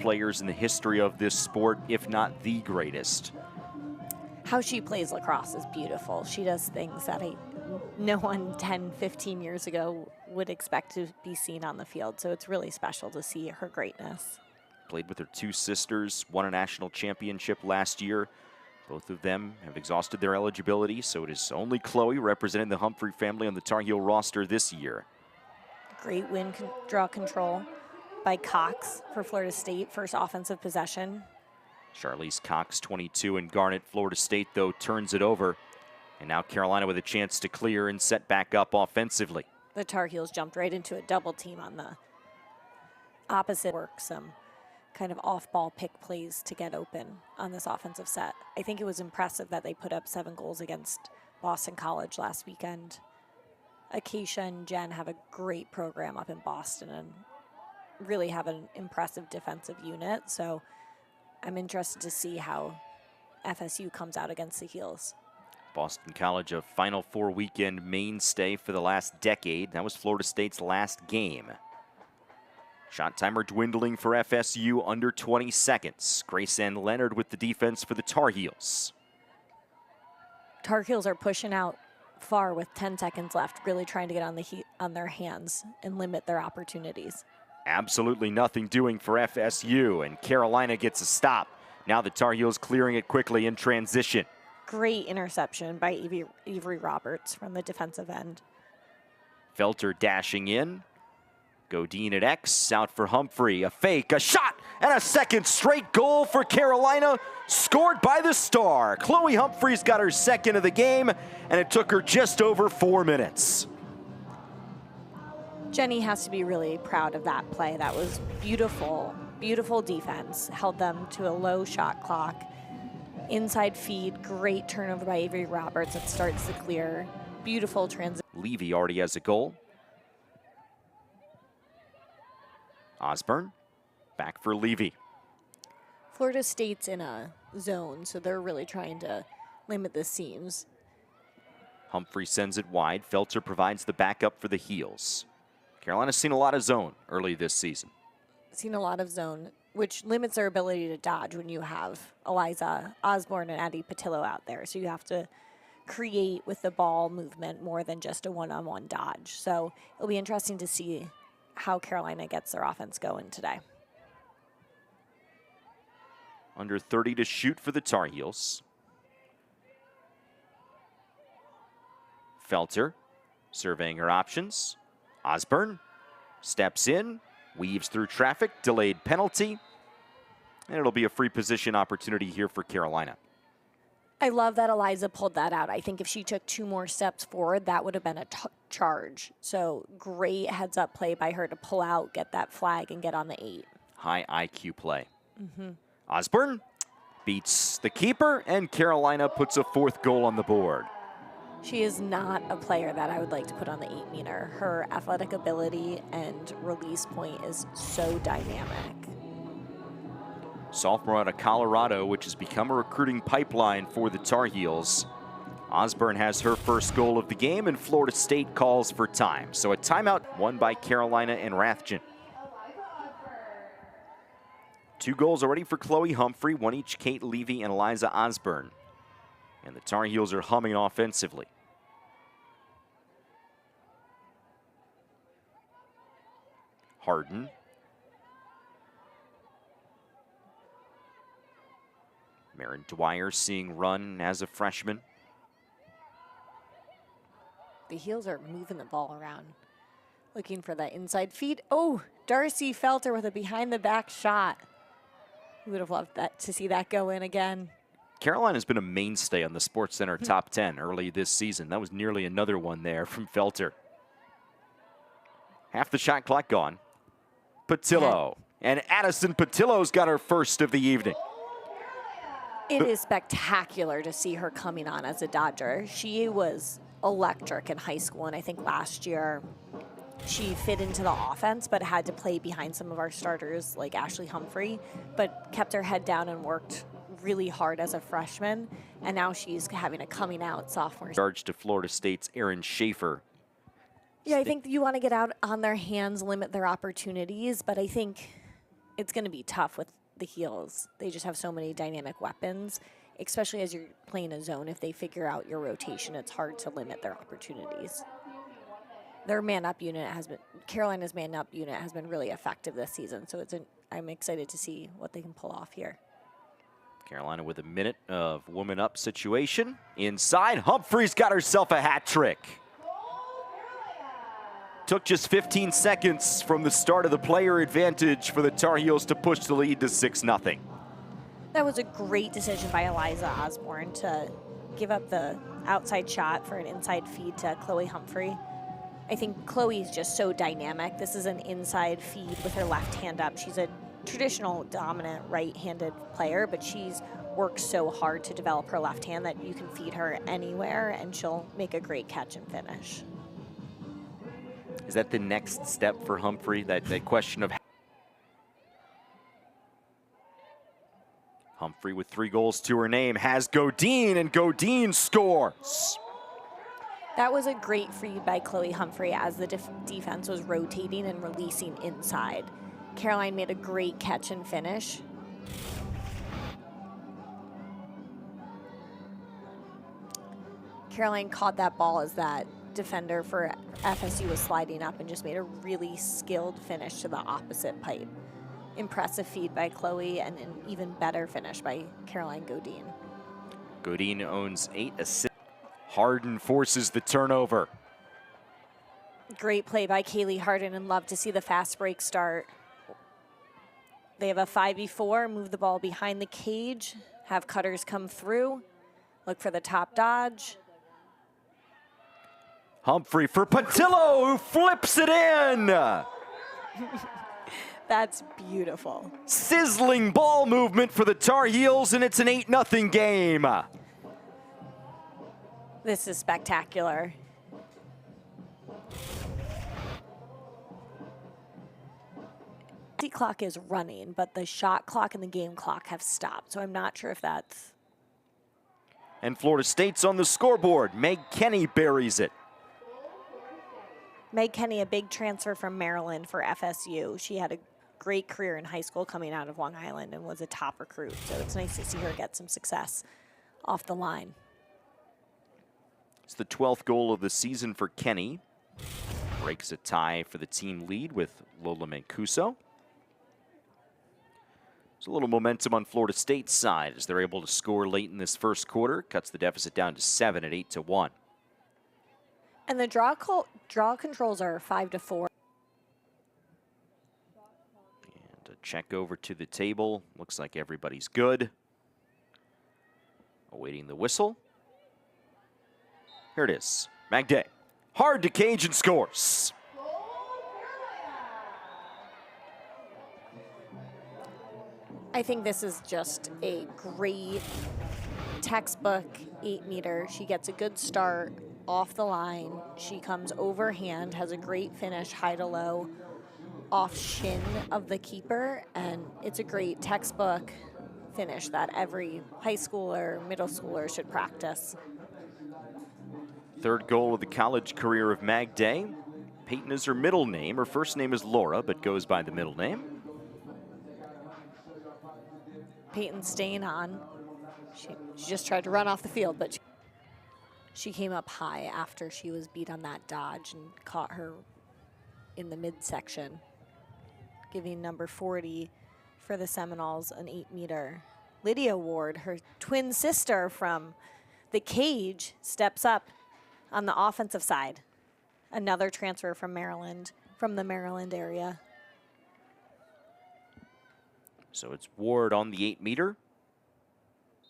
players in the history of this sport, if not the greatest. How she plays lacrosse is beautiful. She does things that no one 10, 15 years ago would expect to be seen on the field. So it's really special to see her greatness. Played with her two sisters, won a national championship last year. Both of them have exhausted their eligibility, so it is only Chloe representing the Humphrey family on the Tar Heel roster this year. Great draw control by Cox for Florida State, first offensive possession. Charlize Cox, 22, and Garnet, Florida State, though, turns it over. And now Carolina with a chance to clear and set back up offensively. The Tar Heels jumped right into a double team on the opposite work. Some kind of off-ball pick plays to get open on this offensive set. I think it was impressive that they put up 7 goals against Boston College last weekend. Acacia and Jen have a great program up in Boston and really have an impressive defensive unit. So I'm interested to see how FSU comes out against the Heels. Boston College, a Final Four weekend mainstay for the last decade. That was Florida State's last game. Shot timer dwindling for FSU, under 20 seconds. Grace Ann Leonard with the defense for the Tar Heels. Tar Heels are pushing out far with 10 seconds left, really trying to get on their hands and limit their opportunities. Absolutely nothing doing for FSU, and Carolina gets a stop. Now the Tar Heels clearing it quickly in transition. Great interception by Avery Roberts from the defensive end. Felter dashing in. Godin at X, out for Humphrey. A fake, a shot, and a second straight goal for Carolina, scored by the star. Chloe Humphreys got her second of the game, and it took her just over 4 minutes. Jenny has to be really proud of that play. That was beautiful, beautiful defense. Held them to a low shot clock. Inside feed, great turnover by Avery Roberts that starts the clear. Beautiful transition. Levy already has a goal. Osborne, back for Levy. Florida State's in a zone, so they're really trying to limit the seams. Humphrey sends it wide. Felter provides the backup for the Heels. Carolina's seen a lot of zone early this season. Seen a lot of zone, which limits their ability to dodge when you have Eliza Osborne and Addie Patillo out there. So you have to create with the ball movement more than just a one-on-one dodge. So it'll be interesting to see how Carolina gets their offense going today. Under 30 to shoot for the Tar Heels. Felter surveying her options. Osborne steps in, weaves through traffic, delayed penalty, and it'll be a free position opportunity here for Carolina. I love that Eliza pulled that out. I think if she took 2 more steps forward, that would have been a charge. So great heads up play by her to pull out, get that flag, and get on the 8. High IQ play. Osborne beats the keeper, and Carolina puts a 4th goal on the board. She is not a player that I would like to put on the 8-meter. Her athletic ability and release point is so dynamic. Sophomore out of Colorado, which has become a recruiting pipeline for the Tar Heels. Osborne has her first goal of the game, and Florida State calls for time. So a timeout won by Carolina and Rathjen. 2 goals already for Chloe Humphrey, 1 each Kate Levy and Eliza Osborne. And the Tar Heels are humming offensively. Harden. Marin Dwyer seeing run as a freshman. The Heels are moving the ball around, looking for that inside feed. Oh, Darcy Felter with a behind-the-back shot. We would have loved that to see that go in again. Carolina's been a mainstay on the SportsCenter top 10 early this season. That was nearly another one there from Felter. Half the shot clock gone. Patillo. And Addison Patillo's got her first of the evening. It is spectacular to see her coming on as a Dodger. She was electric in high school, and I think last year she fit into the offense, but had to play behind some of our starters like Ashley Humphrey, but kept her head down and worked really hard as a freshman, and now she's having a coming out sophomore. Charge to Florida State's Erin Schaefer. Yeah, I think you want to get out on their hands, limit their opportunities, but I think it's going to be tough with the heels. They just have so many dynamic weapons, especially as you're playing a zone. If they figure out your rotation, it's hard to limit their opportunities. Their man-up unit has been, Carolina's man-up unit has been really effective this season, so I'm excited to see what they can pull off here. Carolina with a minute of woman-up situation. Inside, Humphrey's got herself a hat trick. Took just 15 seconds from the start of the player advantage for the Tar Heels to push the lead to 6-0. That was a great decision by Eliza Osborne to give up the outside shot for an inside feed to Chloe Humphrey. I think Chloe's just so dynamic. This is an inside feed with her left hand up. She's a traditional dominant right-handed player, but she's worked so hard to develop her left hand that you can feed her anywhere and she'll make a great catch and finish. Is that the next step for Humphrey? That question of Humphrey with 3 goals to her name has Godine, and Godine scores. That was a great feed by Chloe Humphrey as the defense was rotating and releasing inside. Caroline made a great catch and finish. Caroline caught that ball as that defender for FSU was sliding up and just made a really skilled finish to the opposite pipe. Impressive feed by Chloe and an even better finish by Caroline Godine. Godine owns 8 assists. Harden forces the turnover. Great play by Kaylee Harden, and love to see the fast break start. They have a 5v4, move the ball behind the cage, have cutters come through, look for the top dodge. Humphrey for Patillo, who flips it in. That's beautiful. Sizzling ball movement for the Tar Heels, and it's an 8-0 game. This is spectacular. The clock is running, but the shot clock and the game clock have stopped, so I'm not sure if that's... And Florida State's on the scoreboard. Meg Kenny buries it. Meg Kenny, a big transfer from Maryland for FSU. She had a great career in high school coming out of Long Island and was a top recruit, so it's nice to see her get some success off the line. It's the 12th goal of the season for Kenny. Breaks a tie for the team lead with Lola Mancuso. There's a little momentum on Florida State's side as they're able to score late in this first quarter. Cuts the deficit down to 7 at 8-1. And the draw controls are 5-4. And a check over to the table. Looks like everybody's good. Awaiting the whistle. Here it is. Magday. Hard to cage and scores. I think this is just a great textbook 8-meter. She gets a good start off the line. She comes overhand, has a great finish, high to low, off shin of the keeper, and it's a great textbook finish that every high schooler, middle schooler should practice. 3rd goal of the college career of Magday. Peyton is her middle name. Her first name is Laura, but goes by the middle name. Peyton staying on. She just tried to run off the field, but she came up high after she was beat on that dodge and caught her in the midsection, giving number 40 for the Seminoles an 8-meter. Lydia Ward, her twin sister from the cage, steps up on the offensive side. Another transfer from Maryland, from the Maryland area. So it's Ward on the 8-meter.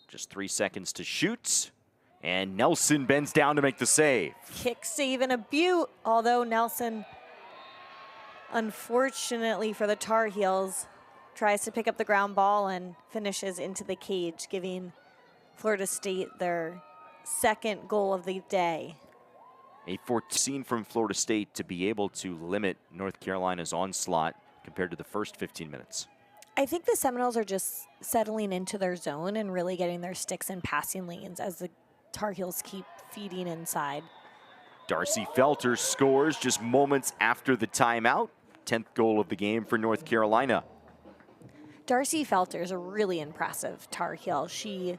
Just 3 seconds to shoot. And Nelson bends down to make the save. Kick save and a beaut, although Nelson, unfortunately for the Tar Heels, tries to pick up the ground ball and finishes into the cage, giving Florida State their 2nd goal of the day. A 14 from Florida State to be able to limit North Carolina's onslaught compared to the first 15 minutes. I think the Seminoles are just settling into their zone and really getting their sticks in passing lanes as the Tar Heels keep feeding inside. Darcy Felter scores just moments after the timeout. 10th goal of the game for North Carolina. Darcy Felter is a really impressive Tar Heel. She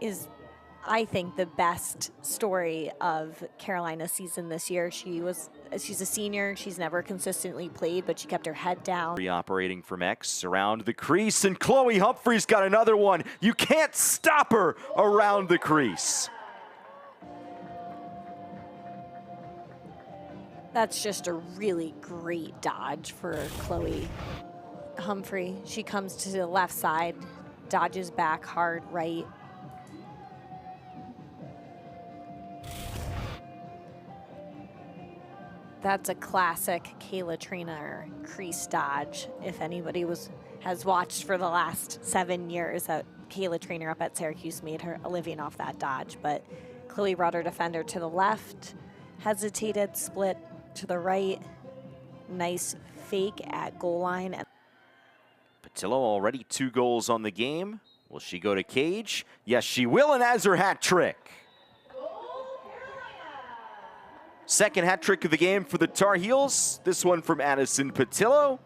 is, I think, the best story of Carolina's season this year. She's a senior. She's never consistently played, but she kept her head down. Operating from X around the crease, and Chloe Humphrey's got another one. You can't stop her around the crease. That's just a really great dodge for Chloe Humphrey. She comes to the left side, dodges back hard right. That's a classic Kayla Trainer crease dodge. If anybody has watched for the last 7 years, that Kayla Trainer up at Syracuse made her a living off that dodge. But Chloe brought her defender to the left, hesitated, split to the right. Nice fake at goal line. Patillo already 2 goals on the game. Will she go to cage? Yes, she will, and has her hat trick. Second hat trick of the game for the Tar Heels. This one from Addison Patillo.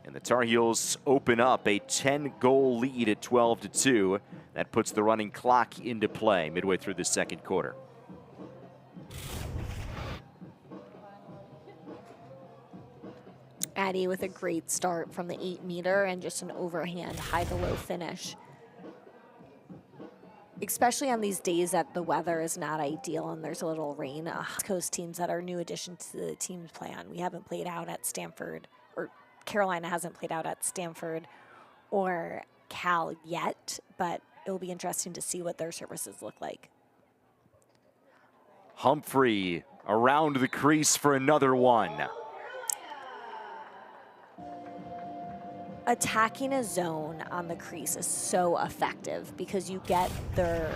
And the Tar Heels open up a 10-goal lead at 12-2. That puts the running clock into play midway through the second quarter. Addie with a great start from the 8-meter and just an overhand high-to-low finish. Especially on these days that the weather is not ideal and there's a little rain. West Coast teams that are new addition to the team's plan. We haven't played out at Stanford, or Carolina hasn't played out at Stanford or Cal yet, but it'll be interesting to see what their services look like. Humphrey around the crease for another one. Attacking a zone on the crease is so effective because you get their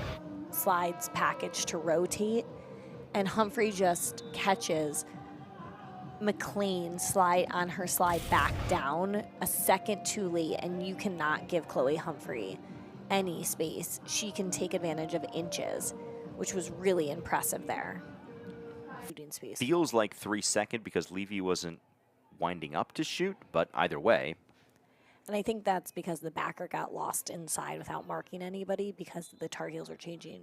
slides package to rotate, and Humphrey just catches McLean on her slide back down a second too late, and you cannot give Chloe Humphrey any space. She can take advantage of inches, which was really impressive there. Shooting space. Feels like 3 seconds because Levy wasn't winding up to shoot, but either way. And I think that's because the backer got lost inside without marking anybody because the Tar Heels are changing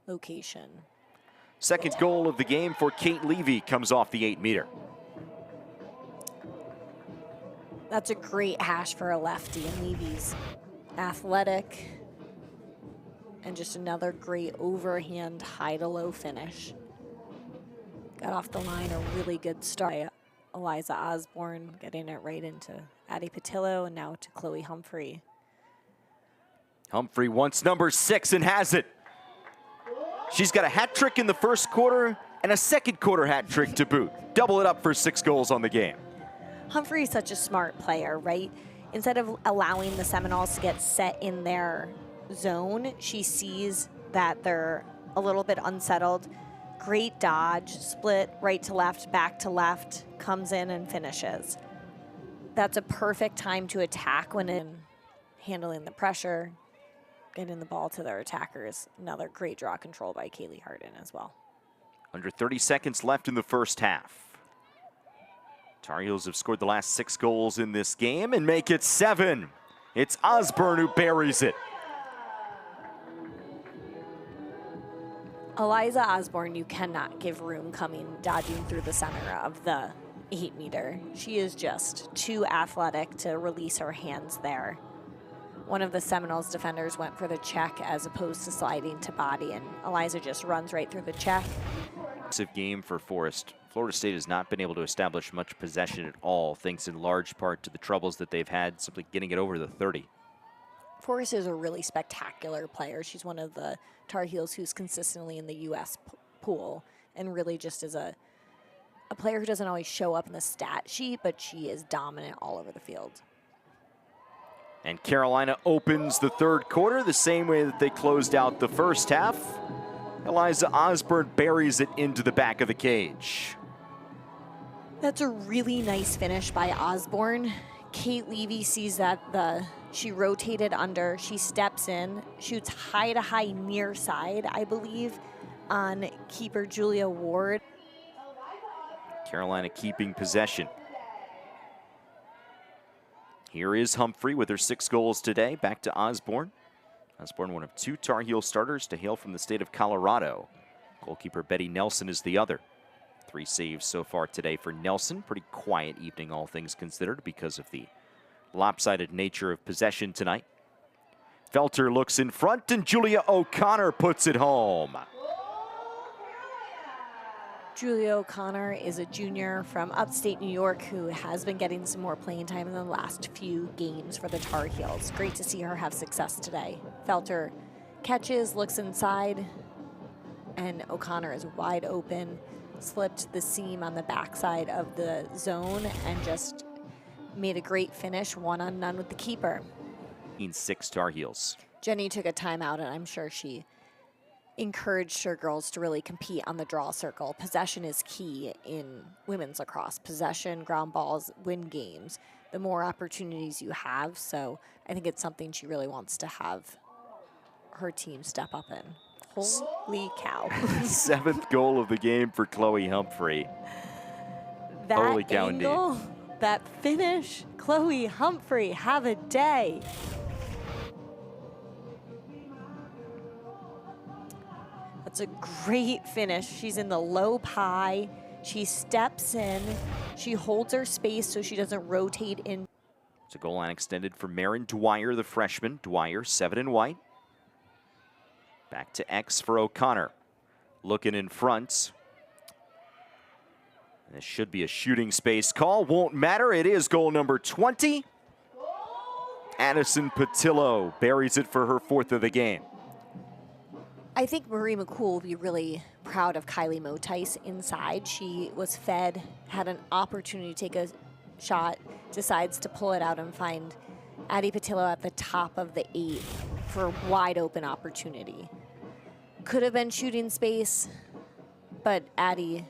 location. Second goal of the game for Kate Levy comes off the 8-meter. That's a great hash for a lefty, and Levy's athletic. And just another great overhand high-to-low finish. Got off the line, a really good start. Eliza Osborne getting it right into Addie Patillo, and now to Chloe Humphrey. Humphrey wants number 6 and has it. She's got a hat trick in the first quarter and a second quarter hat trick to boot. Double it up for 6 goals on the game. Humphrey is such a smart player, right? Instead of allowing the Seminoles to get set in their zone, she sees that they're a little bit unsettled. Great dodge, split right to left, back to left, comes in and finishes. That's a perfect time to attack when in handling the pressure, getting the ball to their attackers. Another great draw control by Kaylee Harden as well. Under 30 seconds left in the first half. Tar Heels have scored the last 6 goals in this game and make it 7. It's Osborne who buries it. Eliza Osborne, you cannot give room dodging through the center of the 8-meter. She is just too athletic to release her hands there. One of the Seminoles defenders went for the check as opposed to sliding to body, and Eliza just runs right through the check. Game for Forest. Florida State has not been able to establish much possession at all, thanks in large part to the troubles that they've had simply getting it over the 30. Forrest is a really spectacular player. She's one of the Tar Heels who's consistently in the U.S. pool, and really just is a player who doesn't always show up in the stat sheet, but she is dominant all over the field. And Carolina opens the third quarter the same way that they closed out the first half. Eliza Osborne buries it into the back of the cage. That's a really nice finish by Osborne. Kate Levy sees that she rotated under, she steps in, shoots high to high near side, I believe, on keeper Julia Ward. Carolina keeping possession. Here is Humphrey with her 6 goals today. Back to Osborne. Osborne, one of 2 Tar Heel starters to hail from the state of Colorado. Goalkeeper Betty Nelson is the other. 3 saves so far today for Nelson. Pretty quiet evening, all things considered, because of the lopsided nature of possession tonight. Felter looks in front, and Julia O'Connor puts it home. Julia O'Connor is a junior from upstate New York who has been getting some more playing time in the last few games for the Tar Heels. Great to see her have success today. Felter catches, looks inside, and O'Connor is wide open, slipped the seam on the backside of the zone, and just made a great finish, 1-on-1 with the keeper. 6 Tar Heels. Jenny took a timeout, and I'm sure she encouraged her girls to really compete on the draw circle. Possession is key in women's lacrosse. Possession, ground balls, win games. The more opportunities you have, so I think it's something she really wants to have her team step up in. Holy cow. 7th goal of the game for Chloe Humphrey. That Holy cow, angle, indeed. that finish, Chloe Humphrey, have a day. That's a great finish. She's in the low pie. She steps in. She holds her space so she doesn't rotate in. It's a goal line extended for Marin Dwyer, the freshman. Dwyer, 7 in white. Back to X for O'Connor. Looking in front. And this should be a shooting space call. Won't matter. It is goal number 20. Addison Patillo buries it for her 4th of the game. I think Marie McCool will be really proud of Kylie Motice inside. She was fed, had an opportunity to take a shot, decides to pull it out and find Addie Patillo at the top of the 8 for a wide open opportunity. Could have been shooting space, but Addie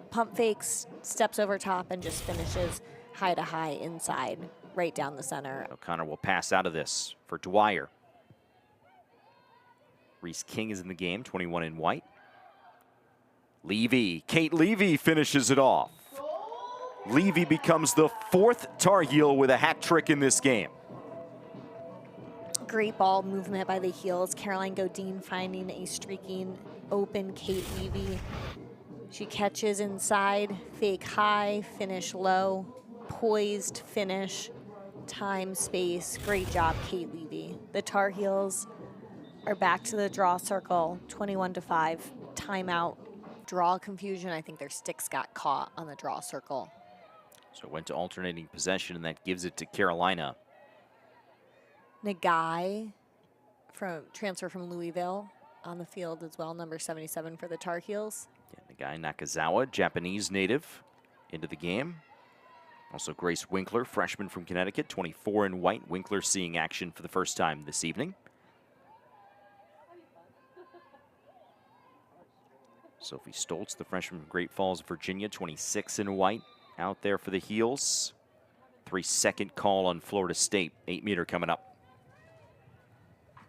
pump fakes, steps over top, and just finishes high to high inside, right down the center. O'Connor will pass out of this for Dwyer. Reese King is in the game, 21 in white. Levy, Kate Levy finishes it off. Levy becomes the 4th Tar Heel with a hat trick in this game. Great ball movement by the Heels. Caroline Godin finding a streaking open Kate Levy. She catches inside, fake high, finish low, poised finish, time, space. Great job, Kate Levy. The Tar Heels are back to the draw circle, 21-5, timeout, draw confusion. I think their sticks got caught on the draw circle. So it went to alternating possession, and that gives it to Carolina. Nagai, transfer from Louisville, on the field as well, number 77 for the Tar Heels. Yeah, the guy Nakazawa, Japanese native, into the game. Also Grace Winkler, freshman from Connecticut, 24 in white. Winkler seeing action for the first time this evening. Sophie Stoltz, the freshman from Great Falls, Virginia, 26 in white, out there for the Heels. 3-second call on Florida State, 8-meter coming up.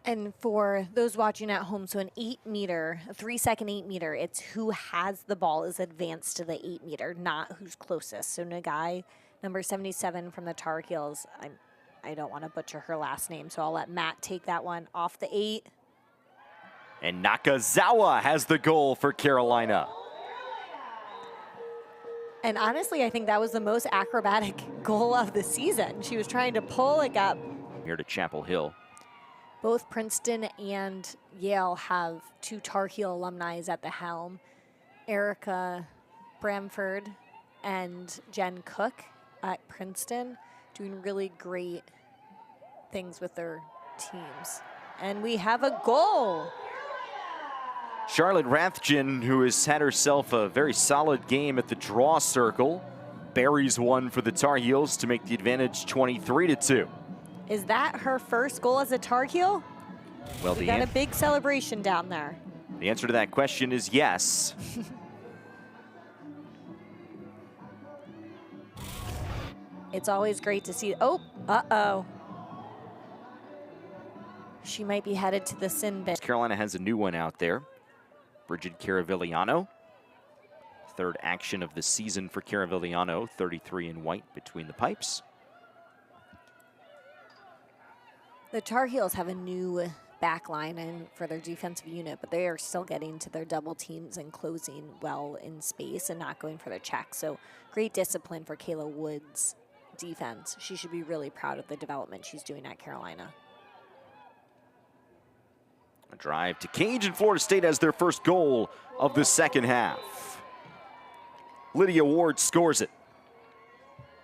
And for those watching at home, so an 8-meter, a 3-second 8-meter, it's who has the ball is advanced to the 8-meter, not who's closest. So Nagai, number 77 from the Tar Heels, I don't want to butcher her last name, so I'll let Matt take that one off the 8. And Nakazawa has the goal for Carolina. And honestly, I think that was the most acrobatic goal of the season. She was trying to pull it up. Here to Chapel Hill. Both Princeton and Yale have 2 Tar Heel alumni at the helm. Erica Bramford and Jen Cook at Princeton doing really great things with their teams. And we have a goal. Charlotte Rathjen, who has had herself a very solid game at the draw circle, buries one for the Tar Heels to make the advantage 23-2. Is that her first goal as a Tar Heel? Well, we got a big celebration down there. The answer to that question is yes. It's always great to see. Oh, uh-oh. She might be headed to the sin bin. Carolina has a new one out there. Bridget Caravigliano. 3rd action of the season for Caravigliano, 33 in white between the pipes. The Tar Heels have a new back line and for their defensive unit, but they are still getting to their double teams and closing well in space and not going for the check. So great discipline for Kayla Wood's defense. She should be really proud of the development she's doing at Carolina. A drive to Cage, and Florida State has their first goal of the second half. Lydia Ward scores it.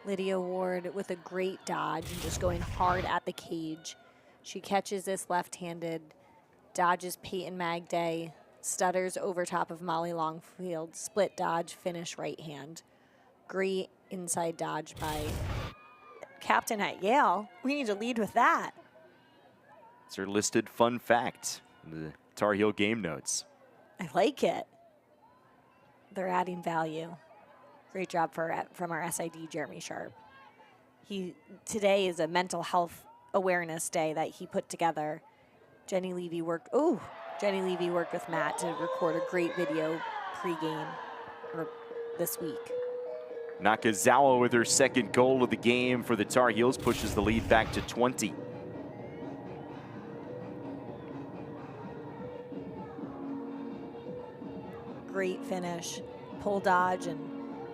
Lydia Ward with a great dodge and just going hard at the cage. She catches this left-handed, dodges Peyton Magday, stutters over top of Molly Longfield, split dodge, finish right hand. Great inside dodge by captain at Yale. We need to lead with that. It's her listed fun fact in the Tar Heel game notes. I like it. They're adding value. Great job from our SID, Jeremy Sharp. Today is a mental health awareness day that he put together. Jenny Levy worked with Matt to record a great video pregame this week. Nakazawa with her second goal of the game for the Tar Heels pushes the lead back to 20. Great finish, pull dodge and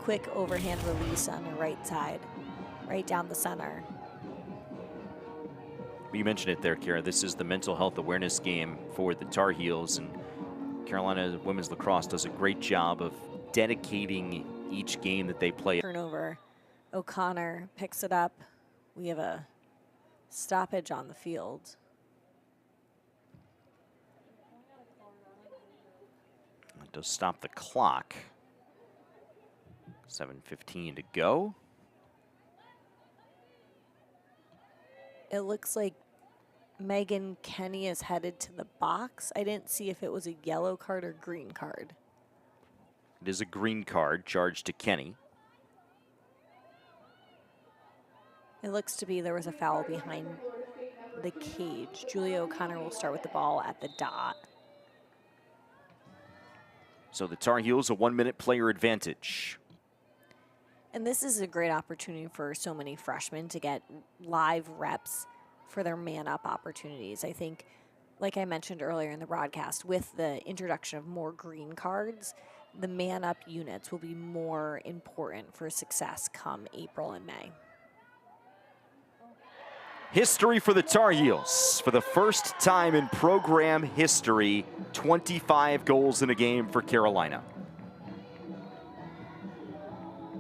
quick overhand release on the right side, right down the center. You mentioned it there, Kara. This is the mental health awareness game for the Tar Heels, and Carolina women's lacrosse does a great job of dedicating each game that they play. Turnover. O'Connor picks it up. We have a stoppage on the field. It does stop the clock. 7:15 to go. It looks like Megan Kenny is headed to the box. I didn't see if it was a yellow card or green card. It is a green card charged to Kenny. It looks to be there was a foul behind the cage. Julia O'Connor will start with the ball at the dot. So the Tar Heels a 1-minute player advantage. And this is a great opportunity for so many freshmen to get live reps for their man-up opportunities. I think, like I mentioned earlier in the broadcast, with the introduction of more green cards, the man-up units will be more important for success come April and May. History for the Tar Heels. For the first time in program history, 25 goals in a game for Carolina.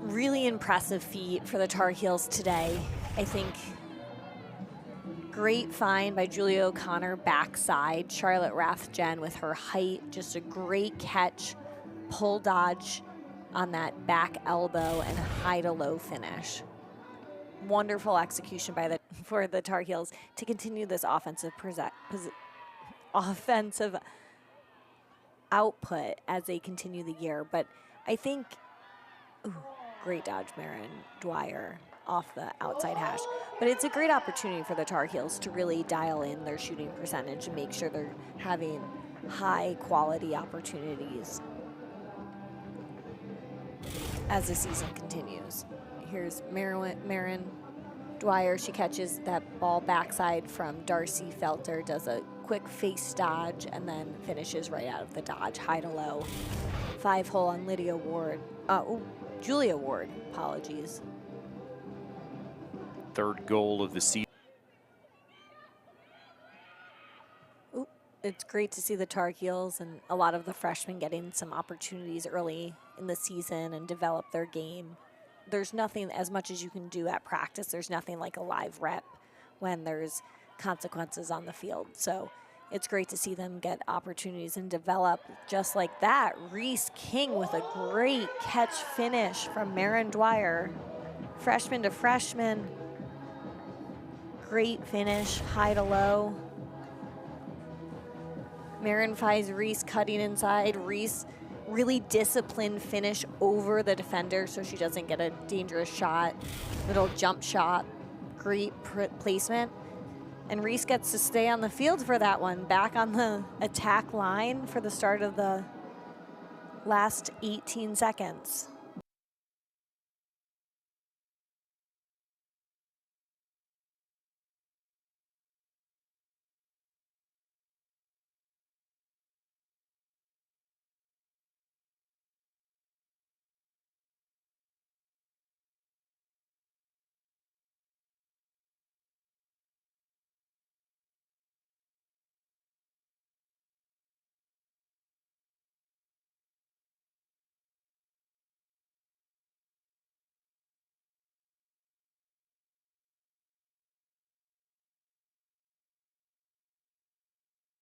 Really impressive feat for the Tar Heels today. I think great find by Julia O'Connor backside. Charlotte Rathjen with her height, just a great catch, pull dodge on that back elbow and a high to low finish. Wonderful execution for the Tar Heels to continue this offensive output as they continue the year. But I think, great dodge, Marin Dwyer off the outside hash. But it's a great opportunity for the Tar Heels to really dial in their shooting percentage and make sure they're having high quality opportunities as the season continues. Here's Marin Dwyer. She catches that ball backside from Darcy Felter, does a quick face dodge, and then finishes right out of the dodge, high to low. 5-hole on Lydia Ward. Julia Ward, apologies. Third goal of the season. It's great to see the Tar Heels and a lot of the freshmen getting some opportunities early in the season and develop their game. There's nothing, as much as you can do at practice, there's nothing like a live rep when there's consequences on the field. So it's great to see them get opportunities and develop just like that. Reese King with a great catch finish from Marin Dwyer. Freshman to freshman. Great finish, high to low. Marin finds Reese cutting inside. Reese really disciplined finish over the defender so she doesn't get a dangerous shot. Little jump shot, great placement. And Reese gets to stay on the field for that one, back on the attack line for the start of the last 18 seconds.